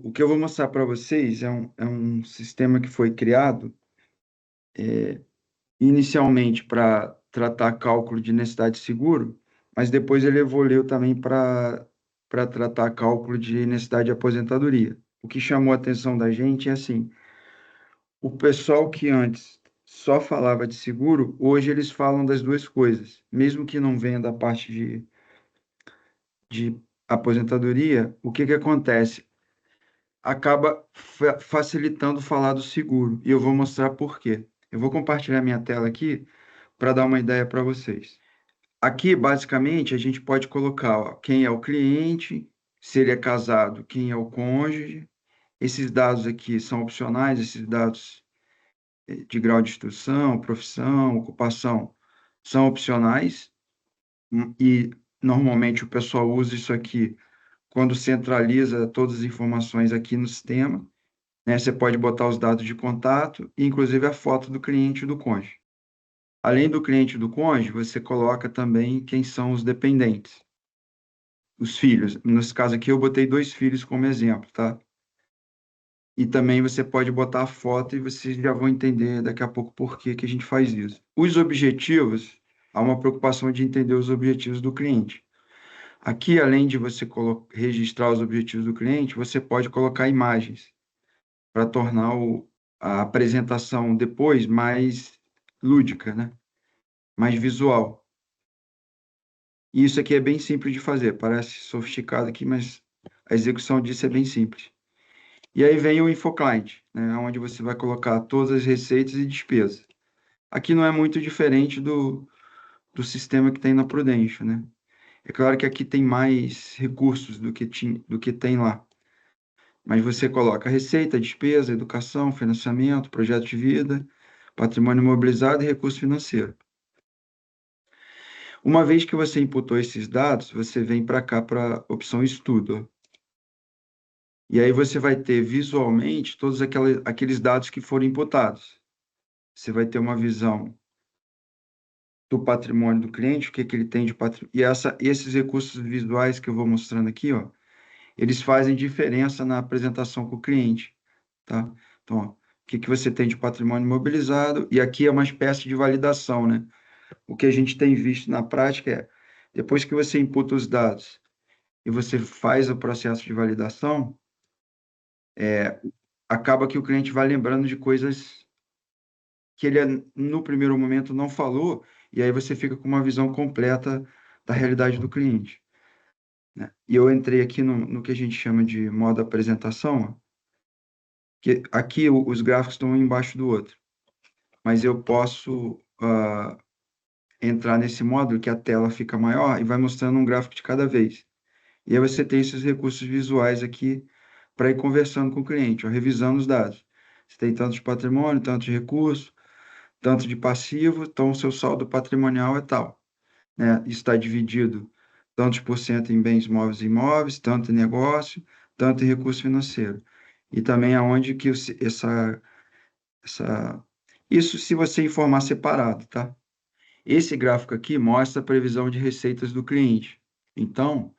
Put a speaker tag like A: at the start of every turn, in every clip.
A: O que eu vou mostrar para vocês é um sistema que foi criado inicialmente para tratar cálculo de necessidade de seguro, mas depois ele evoluiu também para tratar cálculo de necessidade de aposentadoria. O que chamou a atenção da gente é assim, o pessoal que antes só falava de seguro, hoje eles falam das duas coisas, mesmo que não venha da parte de aposentadoria, o que que acontece? Acaba facilitando falar do seguro. E eu vou mostrar por quê. Eu vou compartilhar minha tela aqui para dar uma ideia para vocês. Aqui, basicamente, a gente pode colocar, ó, quem é o cliente, se ele é casado, quem é o cônjuge. Esses dados aqui são opcionais, esses dados de grau de instrução, profissão, ocupação, são opcionais. E normalmente o pessoal usa isso aqui quando centraliza todas as informações aqui no sistema, né? Você pode botar os dados de contato e, inclusive, a foto do cliente e do cônjuge. Além do cliente e do cônjuge, você coloca também quem são os dependentes, os filhos. Nesse caso aqui, eu botei 2 filhos como exemplo, tá? E também você pode botar a foto e vocês já vão entender daqui a pouco por que que a gente faz isso. Os objetivos, há uma preocupação de entender os objetivos do cliente. Aqui, além de você registrar os objetivos do cliente, você pode colocar imagens para tornar a apresentação depois mais lúdica, né? Mais visual. E isso aqui é bem simples de fazer, parece sofisticado aqui, mas a execução disso é bem simples. E aí vem o InfoClient, né? Onde você vai colocar todas as receitas e despesas. Aqui não é muito diferente do sistema que tem na Prudential, né? É claro que aqui tem mais recursos do que tem lá. Mas você coloca receita, despesa, educação, financiamento, projeto de vida, patrimônio imobilizado e recurso financeiro. Uma vez que você imputou esses dados, você vem para cá para a opção estudo. E aí você vai ter visualmente todos aqueles dados que foram imputados. Você vai ter uma visão do patrimônio do cliente, o que que ele tem de patrimônio. E esses recursos visuais que eu vou mostrando aqui, ó, eles fazem diferença na apresentação com o cliente, tá? Então, ó, o que que você tem de patrimônio imobilizado? E aqui é uma espécie de validação, né? O que a gente tem visto na prática é, depois que você imputa os dados e você faz o processo de validação, acaba que o cliente vai lembrando de coisas que ele, no primeiro momento, não falou, e aí você fica com uma visão completa da realidade do cliente, né? E eu entrei aqui no que a gente chama de modo apresentação, ó, que aqui os gráficos estão um embaixo do outro, mas eu posso entrar nesse módulo que a tela fica maior e vai mostrando um gráfico de cada vez. E aí você tem esses recursos visuais aqui para ir conversando com o cliente, ó, revisando os dados. Você tem tanto de patrimônio, tanto de recurso, tanto de passivo, então o seu saldo patrimonial é tal, né? Isso está dividido tantos por cento em bens móveis e imóveis, tanto em negócio, tanto em recurso financeiro. E também aonde que essa, isso se você informar separado, tá? Esse gráfico aqui mostra a previsão de receitas do cliente. Então,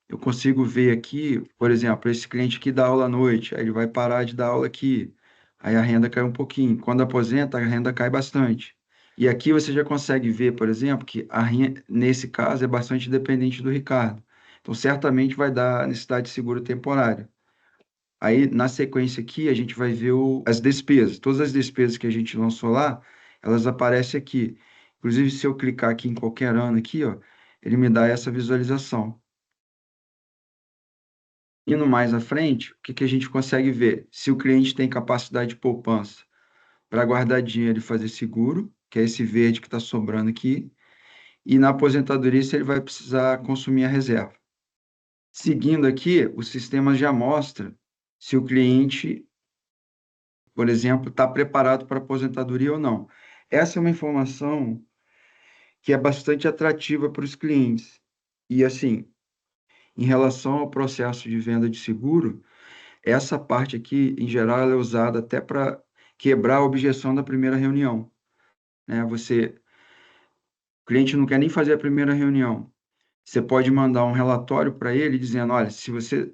A: eu consigo ver aqui, por exemplo, esse cliente que dá aula à noite, aí ele vai parar de dar aula aqui, aí a renda cai um pouquinho. Quando aposenta, a renda cai bastante. E aqui você já consegue ver, por exemplo, que a renda, nesse caso, é bastante dependente do Ricardo. Então, certamente vai dar necessidade de seguro temporário. Aí, na sequência aqui, a gente vai ver as despesas. Todas as despesas que a gente lançou lá, elas aparecem aqui. Inclusive, se eu clicar aqui em qualquer ano aqui, ó, ele me dá essa visualização. Indo mais à frente, o que que a gente consegue ver? Se o cliente tem capacidade de poupança para guardar dinheiro e fazer seguro, que é esse verde que está sobrando aqui, e na aposentadoria, se ele vai precisar consumir a reserva. Seguindo aqui, o sistema já mostra se o cliente, por exemplo, está preparado para aposentadoria ou não. Essa é uma informação que é bastante atrativa para os clientes. E assim, em relação ao processo de venda de seguro, essa parte aqui, em geral, ela é usada até para quebrar a objeção da primeira reunião, né? O cliente não quer nem fazer a primeira reunião. Você pode mandar um relatório para ele dizendo, olha, se você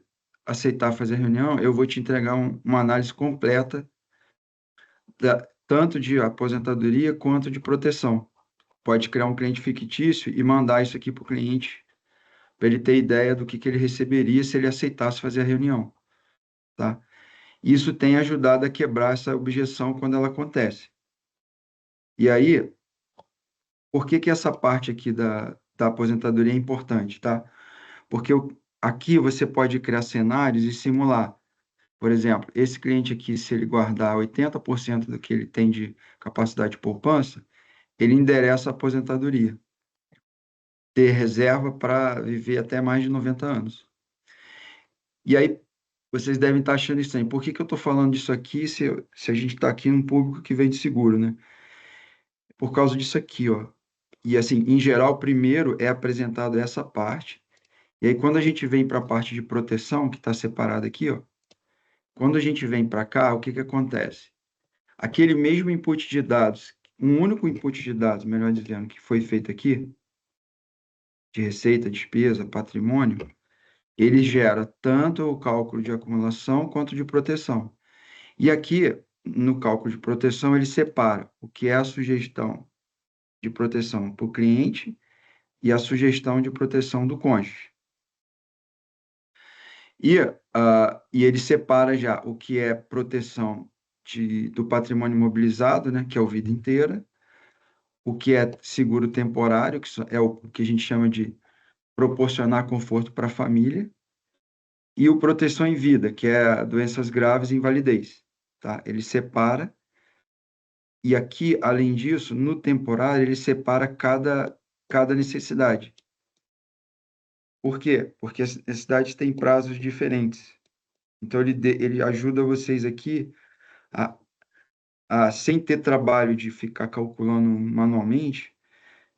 A: aceitar fazer a reunião, eu vou te entregar uma análise completa tanto de aposentadoria quanto de proteção. Pode criar um cliente fictício e mandar isso aqui para o cliente, para ele ter ideia do que ele receberia se ele aceitasse fazer a reunião, tá? Isso tem ajudado a quebrar essa objeção quando ela acontece. E aí, por que que essa parte aqui da aposentadoria é importante, tá? Porque aqui você pode criar cenários e simular. Por exemplo, esse cliente aqui, se ele guardar 80% do que ele tem de capacidade de poupança, ele endereça a aposentadoria, ter reserva para viver até mais de 90 anos. E aí, vocês devem estar achando estranho. Por que que eu estou falando disso aqui se a gente está aqui num público que vende seguro, né? Por causa disso aqui, ó. E assim, em geral, primeiro é apresentado essa parte. E aí, quando a gente vem para a parte de proteção, que está separada aqui, ó. Quando a gente vem para cá, o que que acontece? Aquele mesmo input de dados, um único input de dados, melhor dizendo, que foi feito aqui, de receita, despesa, patrimônio, ele gera tanto o cálculo de acumulação quanto de proteção. E aqui, no cálculo de proteção, ele separa o que é a sugestão de proteção para o cliente e a sugestão de proteção do cônjuge. E ele separa já o que é proteção do patrimônio imobilizado, né, que é o vida inteira, o que é seguro temporário, que é o que a gente chama de proporcionar conforto para a família, e o proteção em vida, que é doenças graves e invalidez, tá? Ele separa, e aqui, além disso, no temporário, ele separa cada necessidade. Por quê? Porque as necessidades têm prazos diferentes. Então, ele ajuda vocês aqui a, sem ter trabalho de ficar calculando manualmente,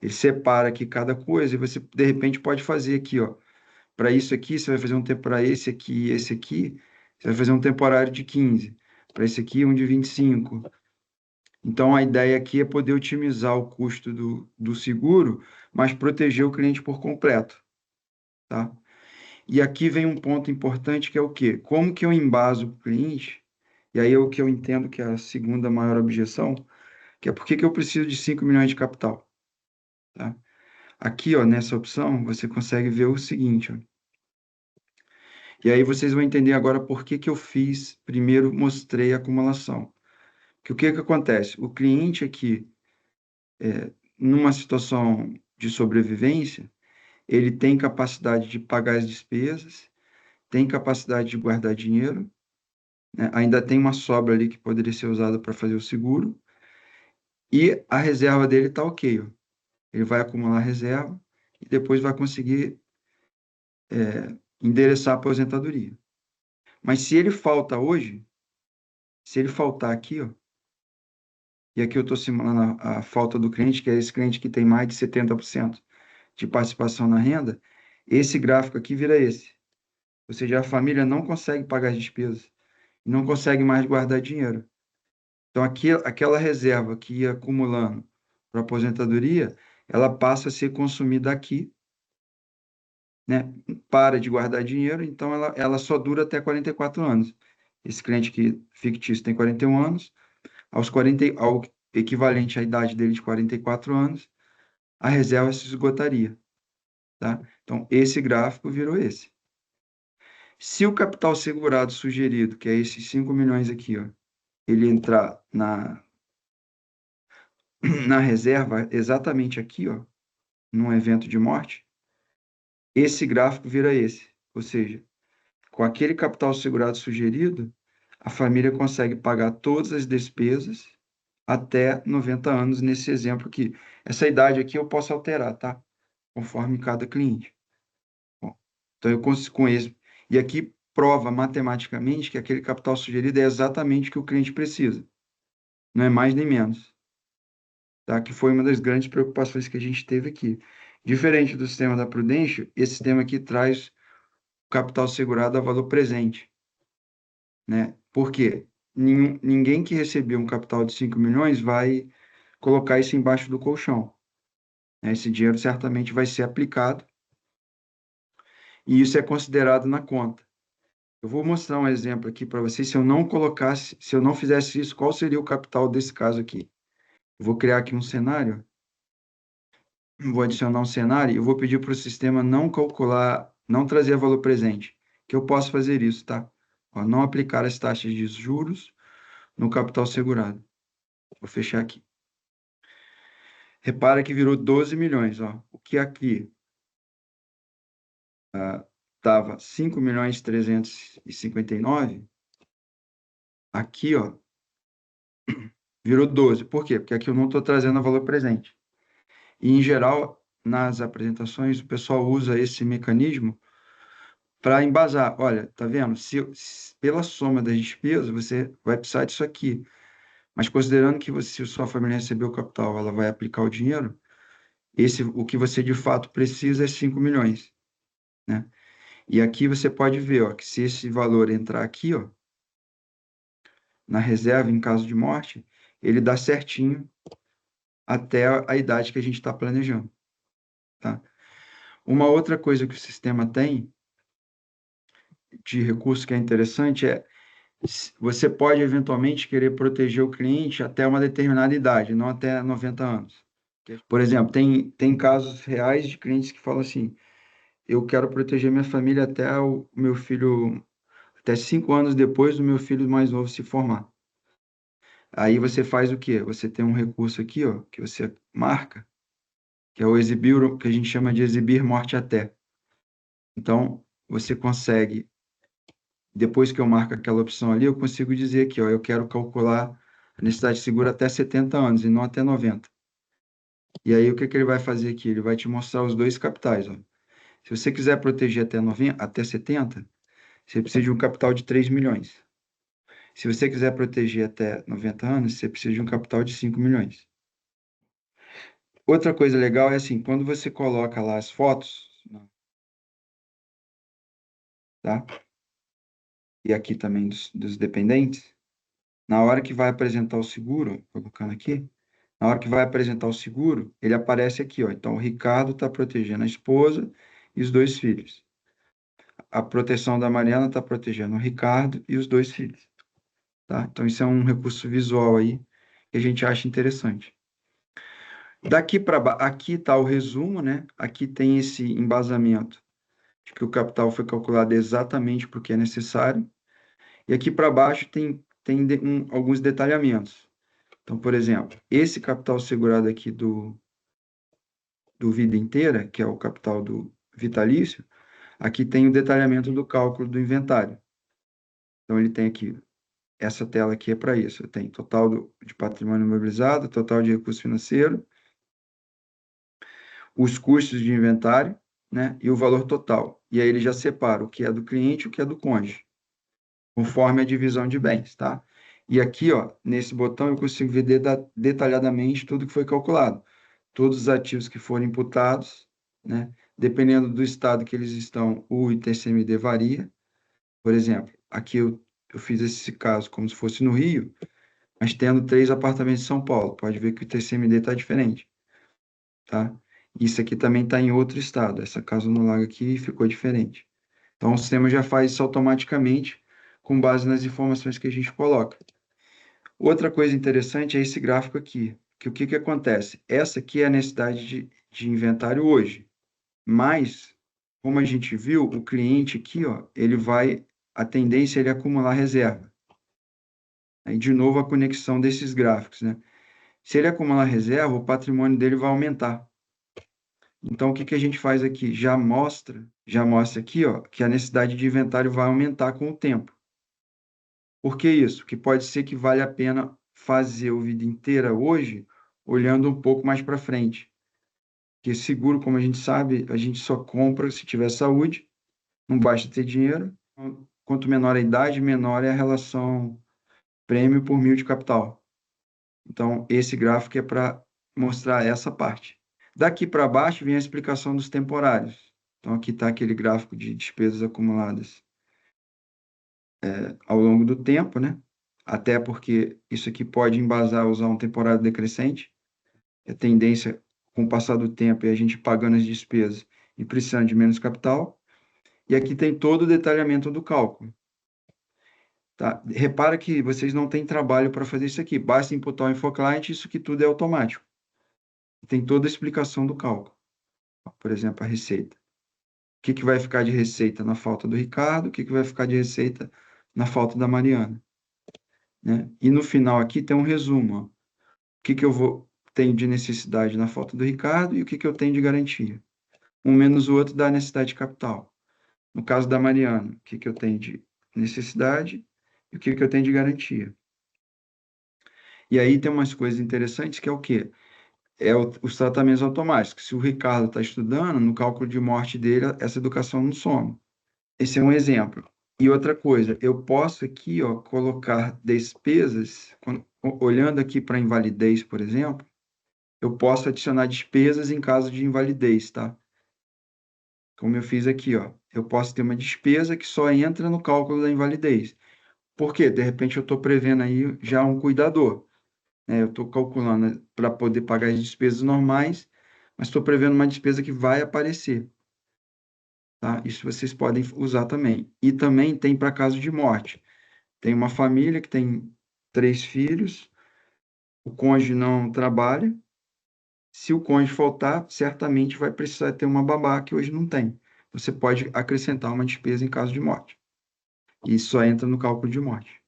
A: ele separa aqui cada coisa e você, de repente, pode fazer aqui, ó. Para isso aqui, você vai fazer um tempo para esse aqui e esse aqui, você vai fazer um temporário de 15. Para esse aqui, um de 25. Então, a ideia aqui é poder otimizar o custo do seguro, mas proteger o cliente por completo, tá? E aqui vem um ponto importante que é o quê? Como que eu embaso o cliente? E aí é o que eu entendo que é a segunda maior objeção, que é por que que eu preciso de 5 milhões de capital, tá? Aqui, ó, nessa opção, você consegue ver o seguinte, ó. E aí vocês vão entender agora por que que eu fiz, primeiro mostrei a acumulação. Que o que que acontece? O cliente aqui, numa situação de sobrevivência, ele tem capacidade de pagar as despesas, tem capacidade de guardar dinheiro, né? Ainda tem uma sobra ali que poderia ser usada para fazer o seguro, e a reserva dele está ok, ó. Ele vai acumular reserva e depois vai conseguir endereçar a aposentadoria. Mas se ele falta hoje, se ele faltar aqui, ó, e aqui eu estou simulando a falta do cliente, que é esse cliente que tem mais de 70% de participação na renda, esse gráfico aqui vira esse. Ou seja, a família não consegue pagar as despesas, não consegue mais guardar dinheiro. Então, aqui, aquela reserva que ia acumulando para aposentadoria, ela passa a ser consumida aqui, né? Para de guardar dinheiro, então ela só dura até 44 anos. Esse cliente que fictício tem 41 anos, ao equivalente à idade dele de 44 anos, a reserva se esgotaria, tá? Então, esse gráfico virou esse. Se o capital segurado sugerido, que é esses 5 milhões aqui, ó, ele entrar na reserva exatamente aqui, ó, num evento de morte, esse gráfico vira esse. Ou seja, com aquele capital segurado sugerido, a família consegue pagar todas as despesas até 90 anos nesse exemplo aqui. Essa idade aqui eu posso alterar, tá? Conforme cada cliente. Bom, então eu com esse. E aqui prova matematicamente que aquele capital sugerido é exatamente o que o cliente precisa. Não é mais nem menos. Tá? Que foi uma das grandes preocupações que a gente teve aqui. Diferente do sistema da Prudential, esse sistema aqui traz o capital segurado a valor presente. Né? Por quê? Ninguém que recebeu um capital de 5 milhões vai colocar isso embaixo do colchão. Né? Esse dinheiro certamente vai ser aplicado e isso é considerado na conta. Eu vou mostrar um exemplo aqui para vocês. Se eu não colocasse, se eu não fizesse isso, qual seria o capital desse caso aqui? Eu vou criar aqui um cenário, vou adicionar um cenário e eu vou pedir para o sistema não calcular, não trazer valor presente, que eu posso fazer isso, tá? Ó, não aplicar as taxas de juros no capital segurado. Vou fechar aqui. Repara que virou 12 milhões, ó. O que aqui estava 5.359.000, aqui, ó, virou 12. Por quê? Porque aqui eu não estou trazendo valor presente. E, em geral, nas apresentações, o pessoal usa esse mecanismo para embasar. Olha, tá vendo? Se pela soma das despesas, você vai precisar disso aqui. Mas considerando que você, se sua família recebeu o capital, ela vai aplicar o dinheiro, o que você de fato precisa é 5 milhões, né? E aqui você pode ver, ó, que se esse valor entrar aqui, ó, na reserva, em caso de morte, ele dá certinho até a idade que a gente está planejando, tá? Uma outra coisa que o sistema tem de recurso que é interessante é você pode eventualmente querer proteger o cliente até uma determinada idade, não até 90 anos. Por exemplo, tem casos reais de clientes que falam assim: eu quero proteger minha família até o meu filho, até 5 anos depois do meu filho mais novo se formar. Aí você faz o quê? Você tem um recurso aqui, ó, que você marca, que é o exibir, que a gente chama de exibir morte até. Então, você consegue, depois que eu marco aquela opção ali, eu consigo dizer aqui, ó, eu quero calcular a necessidade de seguro até 70 anos e não até 90. E aí, o que que ele vai fazer aqui? Ele vai te mostrar os dois capitais, ó. Se você quiser proteger até 90, até 70, você precisa de um capital de 3 milhões. Se você quiser proteger até 90 anos, você precisa de um capital de 5 milhões. Outra coisa legal é assim, quando você coloca lá as fotos, tá? E aqui também dos dependentes, na hora que vai apresentar o seguro, colocando aqui, na hora que vai apresentar o seguro, ele aparece aqui, ó. Então, o Ricardo está protegendo a esposa e os dois filhos. A proteção da Mariana está protegendo o Ricardo e os dois filhos, tá? Então, isso é um recurso visual aí que a gente acha interessante. Daqui para aqui está o resumo, né? Aqui tem esse embasamento de que o capital foi calculado exatamente porque é necessário. E aqui para baixo tem alguns detalhamentos. Então, por exemplo, esse capital segurado aqui do vida inteira, que é o capital do vitalício, aqui tem o detalhamento do cálculo do inventário. Então, ele tem aqui, essa tela aqui é para isso. Tem total de patrimônio imobilizado, total de recurso financeiro, os custos de inventário, né, e o valor total. E aí ele já separa o que é do cliente e o que é do cônjuge, conforme a divisão de bens, tá? E aqui, ó, nesse botão eu consigo ver detalhadamente tudo que foi calculado. Todos os ativos que foram imputados, né? Dependendo do estado que eles estão, o ITCMD varia. Por exemplo, aqui eu fiz esse caso como se fosse no Rio, mas tendo 3 apartamentos em São Paulo. Pode ver que o ITCMD está diferente, tá? Isso aqui também está em outro estado. Essa casa no lago aqui ficou diferente. Então, o sistema já faz isso automaticamente com base nas informações que a gente coloca. Outra coisa interessante é esse gráfico aqui, que o que que acontece? Essa aqui é a necessidade de inventário hoje, mas, como a gente viu, o cliente aqui, ó, a tendência é ele acumular reserva. Aí, de novo, a conexão desses gráficos, né? Se ele acumular reserva, o patrimônio dele vai aumentar. Então, o que que a gente faz aqui? Já mostra aqui, ó, que a necessidade de inventário vai aumentar com o tempo. Por que isso? Que pode ser que vale a pena fazer o vida inteira hoje, olhando um pouco mais para frente. Porque seguro, como a gente sabe, a gente só compra se tiver saúde, não basta ter dinheiro. Quanto menor a idade, menor é a relação prêmio por mil de capital. Então, esse gráfico é para mostrar essa parte. Daqui para baixo vem a explicação dos temporários. Então, aqui está aquele gráfico de despesas acumuladas ao longo do tempo, né? Até porque isso aqui pode embasar usar um temporário decrescente. É tendência, com o passar do tempo, e a gente pagando as despesas e precisando de menos capital. E aqui tem todo o detalhamento do cálculo. tá? Repara que vocês não têm trabalho para fazer isso aqui. Basta imputar o InfoClient, isso aqui tudo é automático. Tem toda a explicação do cálculo. Por exemplo, a receita. O que que vai ficar de receita na falta do Ricardo? O que que vai ficar de receita na falta da Mariana? Né? E no final aqui tem um resumo. Ó. O que que eu tenho de necessidade na falta do Ricardo e o que que eu tenho de garantia. Um menos o outro dá necessidade de capital. No caso da Mariana, o que que eu tenho de necessidade e o que que eu tenho de garantia. E aí tem umas coisas interessantes que é o quê? Os tratamentos automáticos. Se o Ricardo está estudando, no cálculo de morte dele, essa educação não soma. Esse é um exemplo. E outra coisa, eu posso aqui, ó, colocar despesas, olhando aqui para invalidez, por exemplo, eu posso adicionar despesas em caso de invalidez, tá? Como eu fiz aqui, ó. Eu posso ter uma despesa que só entra no cálculo da invalidez. Por quê? De repente eu estou prevendo aí já um cuidador, né? Eu estou calculando para poder pagar as despesas normais, mas estou prevendo uma despesa que vai aparecer, tá? Isso vocês podem usar também. E também tem para caso de morte. Tem uma família que tem 3 filhos, o cônjuge não trabalha. Se o cônjuge faltar, certamente vai precisar ter uma babá que hoje não tem. Você pode acrescentar uma despesa em caso de morte. E isso só entra no cálculo de morte.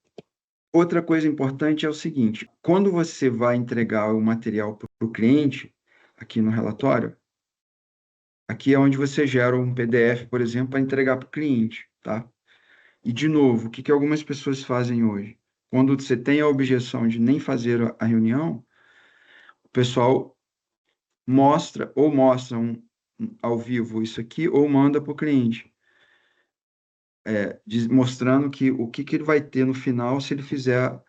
A: Outra coisa importante é o seguinte: quando você vai entregar o material para o cliente, aqui no relatório, aqui é onde você gera um PDF, por exemplo, para entregar para o cliente, tá? E, de novo, o que algumas pessoas fazem hoje? Quando você tem a objeção de nem fazer a reunião, o pessoal mostra ao vivo isso aqui, ou manda para o cliente, mostrando o que ele vai ter no final se ele fizer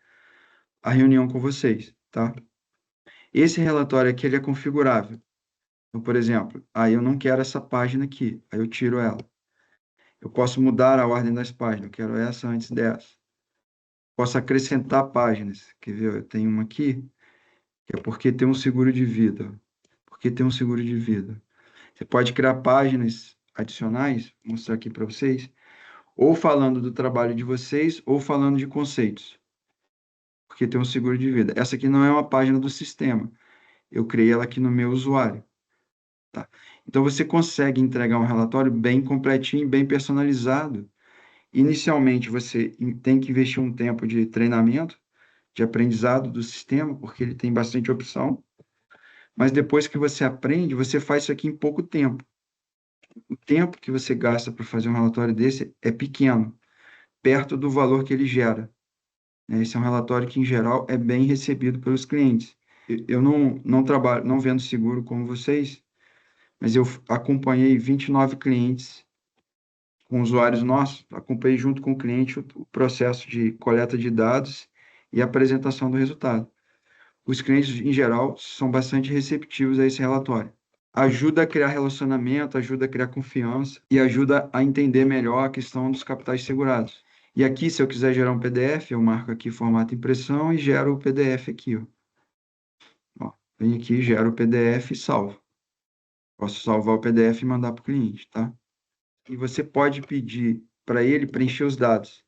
A: a reunião com vocês, tá? Esse relatório aqui, ele é configurável. Então, por exemplo, eu não quero essa página aqui, aí eu tiro ela. Eu posso mudar a ordem das páginas, eu quero essa antes dessa. Posso acrescentar páginas, quer ver? Eu tenho uma aqui, que é porque tem um seguro de vida. Porque tem um seguro de vida. Você pode criar páginas adicionais, vou mostrar aqui para vocês, ou falando do trabalho de vocês, ou falando de conceitos. Porque tem um seguro de vida. Essa aqui não é uma página do sistema. Eu criei ela aqui no meu usuário. Tá? Então, você consegue entregar um relatório bem completinho, bem personalizado. Inicialmente, você tem que investir um tempo de treinamento, de aprendizado do sistema, porque ele tem bastante opção. Mas depois que você aprende, você faz isso aqui em pouco tempo. O tempo que você gasta para fazer um relatório desse é pequeno, perto do valor que ele gera. Né? Esse é um relatório que, em geral, é bem recebido pelos clientes. Eu não trabalho, não vendo seguro como vocês, mas eu acompanhei 29 clientes com usuários nossos, acompanhei junto com o cliente o processo de coleta de dados e apresentação do resultado. Os clientes, em geral, são bastante receptivos a esse relatório. Ajuda a criar relacionamento, ajuda a criar confiança e ajuda a entender melhor a questão dos capitais segurados. E aqui, se eu quiser gerar um PDF, eu marco aqui formato impressão e gero o PDF aqui. Ó, vem aqui, gero o PDF e salvo. Posso salvar o PDF e mandar para o cliente, tá? E você pode pedir para ele preencher os dados.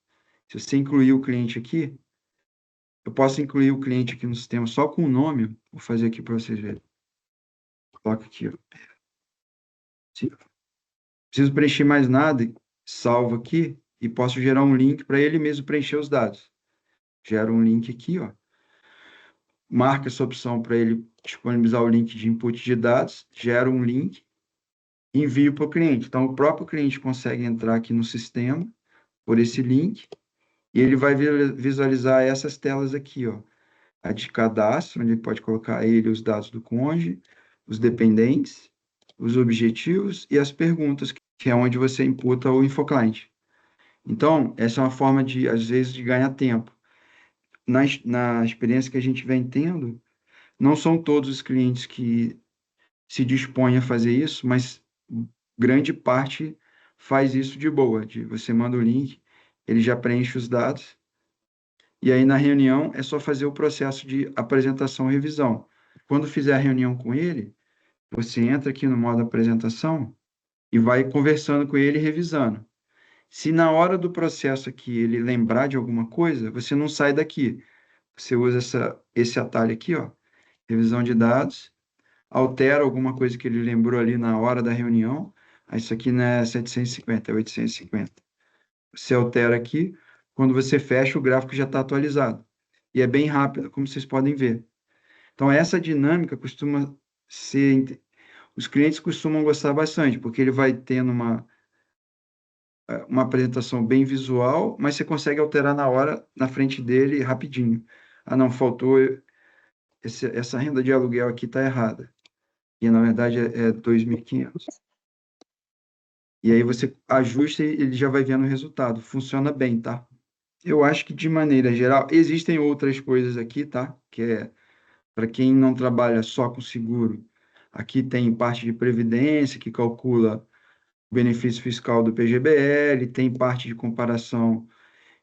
A: Se você incluir o cliente aqui, eu posso incluir o cliente aqui no sistema só com o nome. Vou fazer aqui para vocês verem. Coloca aqui, ó. Se preciso preencher mais nada, salvo aqui e posso gerar um link para ele mesmo preencher os dados. Gero um link aqui, ó. Marca essa opção para ele disponibilizar o link de input de dados, gera um link e envio para o cliente. Então, o próprio cliente consegue entrar aqui no sistema por esse link e ele vai visualizar essas telas aqui, ó. A de cadastro, onde ele pode colocar ele os dados do cônjuge, os dependentes, os objetivos e as perguntas, que é onde você imputa o InfoClient. Então, essa é uma forma de, às vezes, de ganhar tempo. Na experiência que a gente vem tendo, não são todos os clientes que se dispõem a fazer isso, mas grande parte faz isso de boa, de você manda o link, ele já preenche os dados, e aí na reunião é só fazer o processo de apresentação e revisão. Quando fizer a reunião com ele, você entra aqui no modo apresentação e vai conversando com ele e revisando. Se na hora do processo aqui ele lembrar de alguma coisa, você não sai daqui. Você usa esse atalho aqui, ó, revisão de dados, altera alguma coisa que ele lembrou ali na hora da reunião. Ah, isso aqui não é 750, é 850. Você altera aqui, quando você fecha, o gráfico já está atualizado. E é bem rápido, como vocês podem ver. Então, essa dinâmica costuma ser. Os clientes costumam gostar bastante, porque ele vai tendo uma apresentação bem visual, mas você consegue alterar na hora, na frente dele, rapidinho. Ah, não, faltou. Essa renda de aluguel aqui está errada. E, na verdade, é 2.500. E aí você ajusta e ele já vai vendo o resultado. Funciona bem, tá? Eu acho que, de maneira geral, existem outras coisas aqui, tá? Que é para quem não trabalha só com seguro. Aqui tem parte de previdência, que calcula o benefício fiscal do PGBL, tem parte de comparação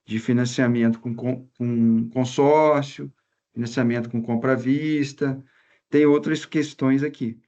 A: de financiamento com consórcio, financiamento com compra à vista, tem outras questões aqui.